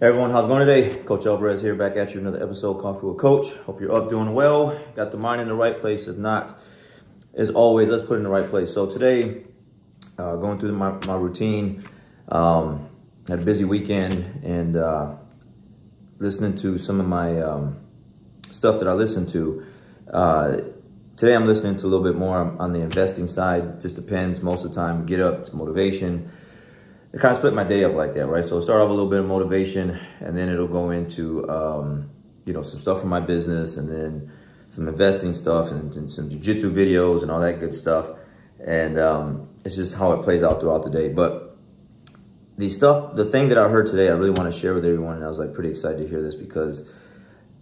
Hey everyone, how's it going today? Coach Alvarez here, back at you another episode, Coffee with Coach. Hope you're up, doing well, got the mind in the right place. If not, as always, let's put it in the right place. So today, going through my routine, had a busy weekend and listening to some of my stuff that I listen to. Today I'm listening to a little bit more on the investing side. Just depends, most of the time, get up, it's motivation. It kind of split my day up like that, right? So it'll start off a little bit of motivation, and then it'll go into, some stuff from my business, and then some investing stuff, and some jiu-jitsu videos, and all that good stuff. And it's just how it plays out throughout the day. But the thing that I heard today, I really want to share with everyone, and I was like pretty excited to hear this because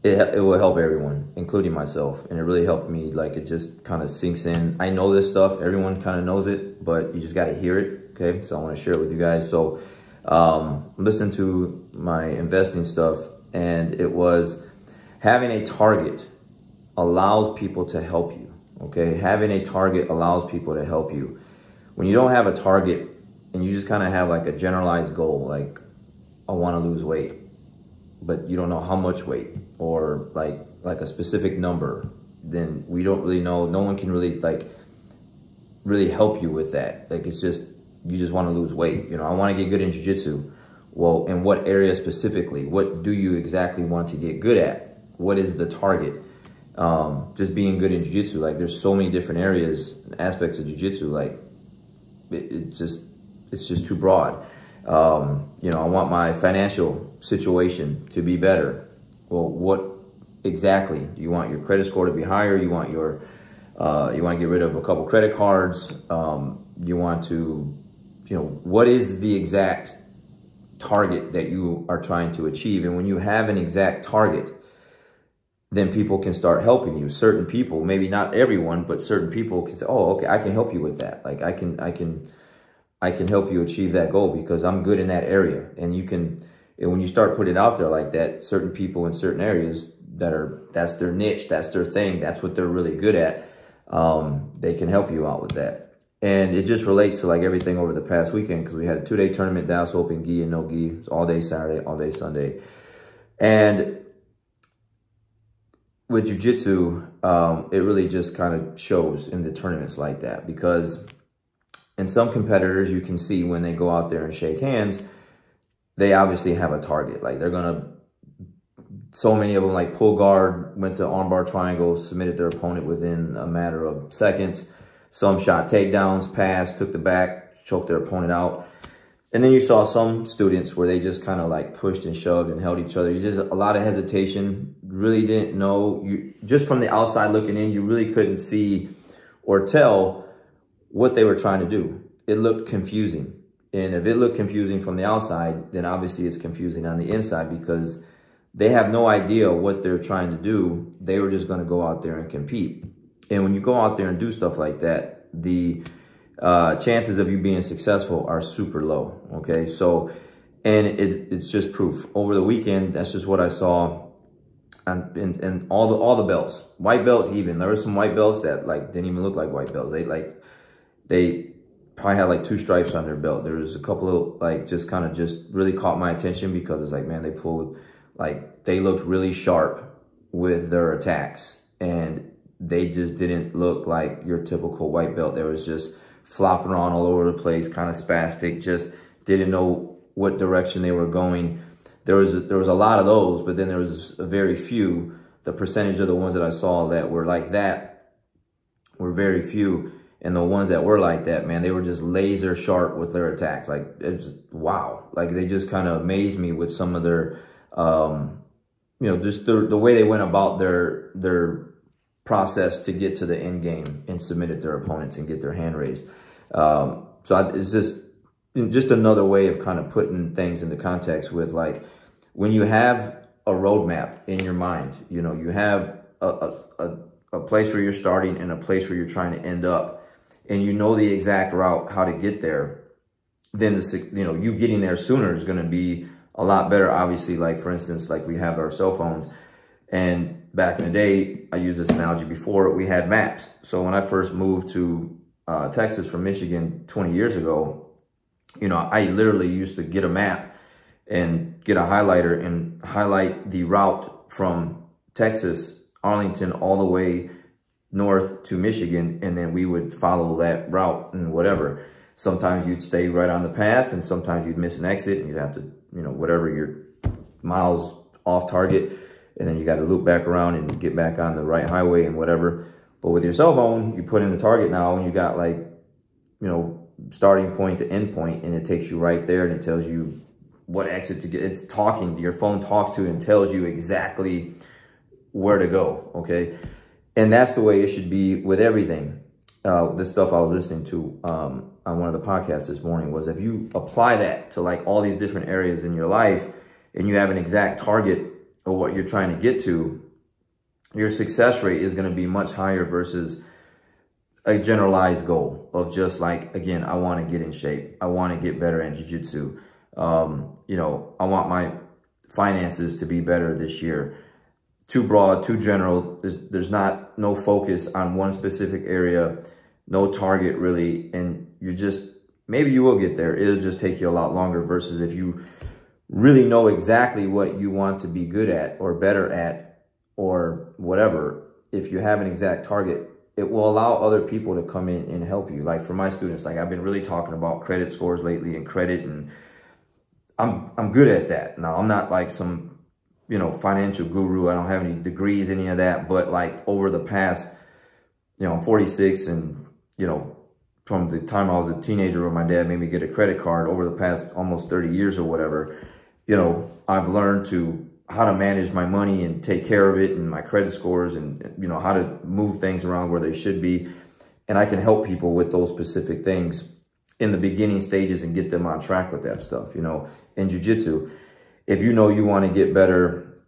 it will help everyone, including myself. And it really helped me, like it just kind of sinks in. I know this stuff, everyone kind of knows it, but you just got to hear it. Okay, so I want to share it with you guys. So listen to my investing stuff, and it was having a target allows people to help you. Okay, having a target allows people to help you. When you don't have a target and you just kind of have like a generalized goal, like I want to lose weight, but you don't know how much weight or like a specific number, then we don't really know. No one can really really help you with that. Like it's just, you just want to lose weight. You know, I want to get good in jiu-jitsu. Well, in what area specifically? What do you exactly want to get good at? What is the target? Just being good in jiu-jitsu, like there's so many different areas and aspects of jiu-jitsu, like it's just too broad. I want my financial situation to be better. Well, what exactly? Do you want your credit score to be higher? You want you want to get rid of a couple credit cards? You want to, what is the exact target that you are trying to achieve? And when you have an exact target, then people can start helping you. Certain people, maybe not everyone, but certain people can say, oh, okay, I can help you with that. Like I can help you achieve that goal because I'm good in that area. And when you start putting it out there like that, certain people in certain areas that's their niche, that's their thing, that's what they're really good at. They can help you out with that. And it just relates to like everything over the past weekend, because we had a 2-day tournament, Dallas Open, gi and no gi. It's all day Saturday, all day Sunday. And with jiu-jitsu, it really just kind of shows in the tournaments like that, because in some competitors, you can see when they go out there and shake hands, they obviously have a target. Like so many of them like pull guard, went to armbar triangle, submitted their opponent within a matter of seconds. Some shot takedowns, passed, took the back, choked their opponent out. And then you saw some students where they just kind of like pushed and shoved and held each other. You just, a lot of hesitation, really didn't know. Just from the outside looking in, you really couldn't see or tell what they were trying to do. It looked confusing. And if it looked confusing from the outside, then obviously it's confusing on the inside, because they have no idea what they're trying to do. They were just going to go out there and compete. And when you go out there and do stuff like that, the chances of you being successful are super low. Okay, so, and it's just proof. Over the weekend, that's just what I saw. And all the belts, white belts even. There were some white belts that like didn't even look like white belts. They probably had like 2 stripes on their belt. There was a couple of like just really caught my attention, because it's like, man, they looked really sharp with their attacks, and they just didn't look like your typical white belt. They was just flopping around all over the place, kind of spastic, just didn't know what direction they were going. There was a lot of those, but then there was a very few. The percentage of the ones that I saw that were like that were very few. And the ones that were like that, man, they were just laser sharp with their attacks. Like, it was, wow. Like, they just kind of amazed me with some of their, just the way they went about their process to get to the end game and submitted their opponents and get their hand raised. It's just another way of kind of putting things into context with, like, when you have a roadmap in your mind, you have a place where you're starting and a place where you're trying to end up, and you know the exact route, how to get there, then you getting there sooner is going to be a lot better. Obviously, like for instance, like we have our cell phones, and back in the day, I used this analogy before, we had maps. So when I first moved to Texas from Michigan 20 years ago, I literally used to get a map and get a highlighter and highlight the route from Texas, Arlington, all the way north to Michigan, and then we would follow that route and whatever. Sometimes you'd stay right on the path, and sometimes you'd miss an exit, and you'd have to, you know, whatever, your miles off target, and then you got to loop back around and get back on the right highway and whatever. But with your cell phone, you put in the target now, and you got, like, you know, starting point to end point, and it takes you right there, and it tells you what exit to get. It's talking, your phone talks to you and tells you exactly where to go, okay? And that's the way it should be with everything. This stuff I was listening to on one of the podcasts this morning was, if you apply that to like all these different areas in your life, and you have an exact target of what you're trying to get to, your success rate is going to be much higher versus a generalized goal of just like, again, I want to get in shape. I want to get better at jiu-jitsu. You know, I want my finances to be better this year. Too broad, too general. There's no focus on one specific area, no target really. And you just, maybe you will get there. It'll just take you a lot longer versus if you really know exactly what you want to be good at or better at or whatever. If you have an exact target, it will allow other people to come in and help you. Like for my students, like I've been really talking about credit scores lately and credit, and I'm good at that. Now, I'm not like some, you know, financial guru. I don't have any degrees, any of that. But like over the past, you know, I'm 46, and, you know, from the time I was a teenager where my dad made me get a credit card, over the past almost 30 years or whatever, you know, I've learned how to manage my money and take care of it, and my credit scores, and, you know, how to move things around where they should be. And I can help people with those specific things in the beginning stages and get them on track with that stuff, you know. In jiu-jitsu, if you know you want to get better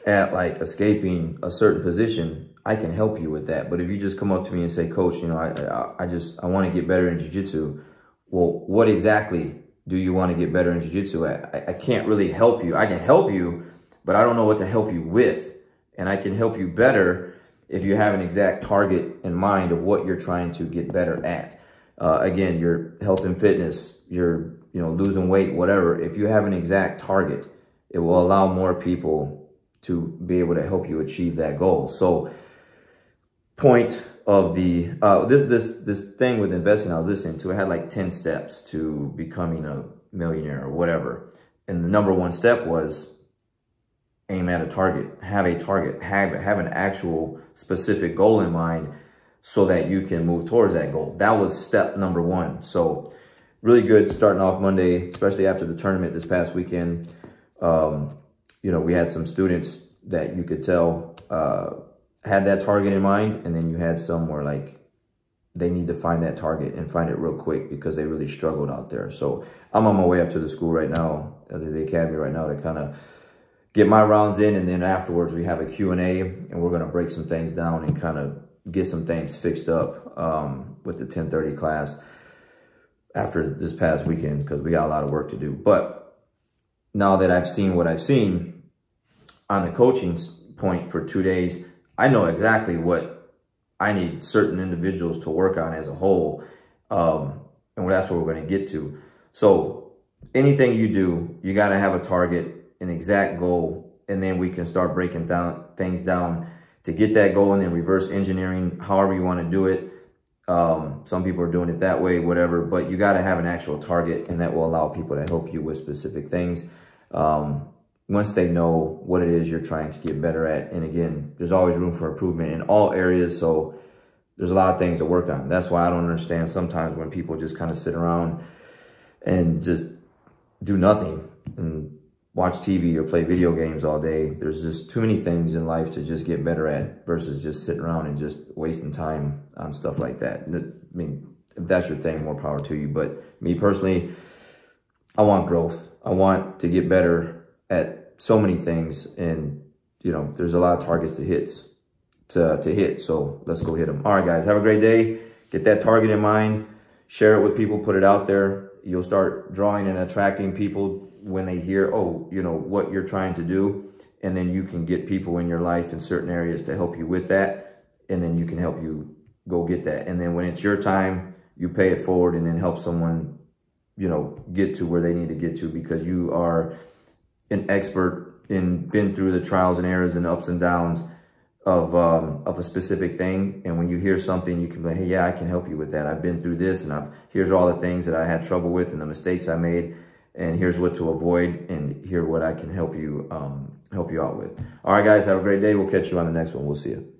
at like escaping a certain position, I can help you with that. But if you just come up to me and say, Coach, you know, I want to get better in jiu-jitsu. Well, what exactly do you want to get better in jiu-jitsu at? I can't really help you. I can help you, but I don't know what to help you with. And I can help you better if you have an exact target in mind of what you're trying to get better at. Again, your health and fitness, your, you know, losing weight, whatever. If you have an exact target, it will allow more people to be able to help you achieve that goal. So point of the, this thing with investing I was listening to, it had like 10 steps to becoming a millionaire or whatever. And the number one step was aim at a target, have a target, have an actual specific goal in mind so that you can move towards that goal. That was step number one. So really good starting off Monday, especially after the tournament this past weekend. You know, we had some students that you could tell had that target in mind, and then you had some where like they need to find that target and find it real quick because they really struggled out there. So I'm on my way up to the school right now, the academy right now, to kind of get my rounds in, and then afterwards we have a Q&A, and we're going to break some things down and kind of get some things fixed up with the 10:30 class after this past weekend, because we got a lot of work to do. But now that I've seen what I've seen on the coaching point for 2 days, I know exactly what I need certain individuals to work on as a whole. And that's what we're going to get to. So anything you do, you got to have a target, an exact goal, and then we can start breaking things down to get that goal, and then reverse engineering, however you want to do it. Some people are doing it that way, whatever, but you got to have an actual target, and that will allow people to help you with specific things once they know what it is you're trying to get better at. And again, there's always room for improvement in all areas, so there's a lot of things to work on. That's why I don't understand sometimes when people just kind of sit around and just do nothing and watch TV or play video games all day. There's just too many things in life to just get better at versus just sitting around and just wasting time on stuff like that. I mean, if that's your thing, more power to you. But me personally, I want growth. I want to get better at so many things. And, you know, there's a lot of targets to hit. So let's go hit them. All right, guys, have a great day. Get that target in mind. Share it with people. Put it out there. You'll start drawing and attracting people when they hear, oh, you know, what you're trying to do. And then you can get people in your life in certain areas to help you with that. And then you can help you go get that. And then when it's your time, you pay it forward and then help someone, you know, get to where they need to get to, because you are an expert and been through the trials and errors and ups and downs of a specific thing. And when you hear something, you can be like, hey, yeah, I can help you with that. I've been through this, and here's all the things that I had trouble with and the mistakes I made, and here's what to avoid, and here what I can help you out with. All right, guys, have a great day. We'll catch you on the next one. We'll see you.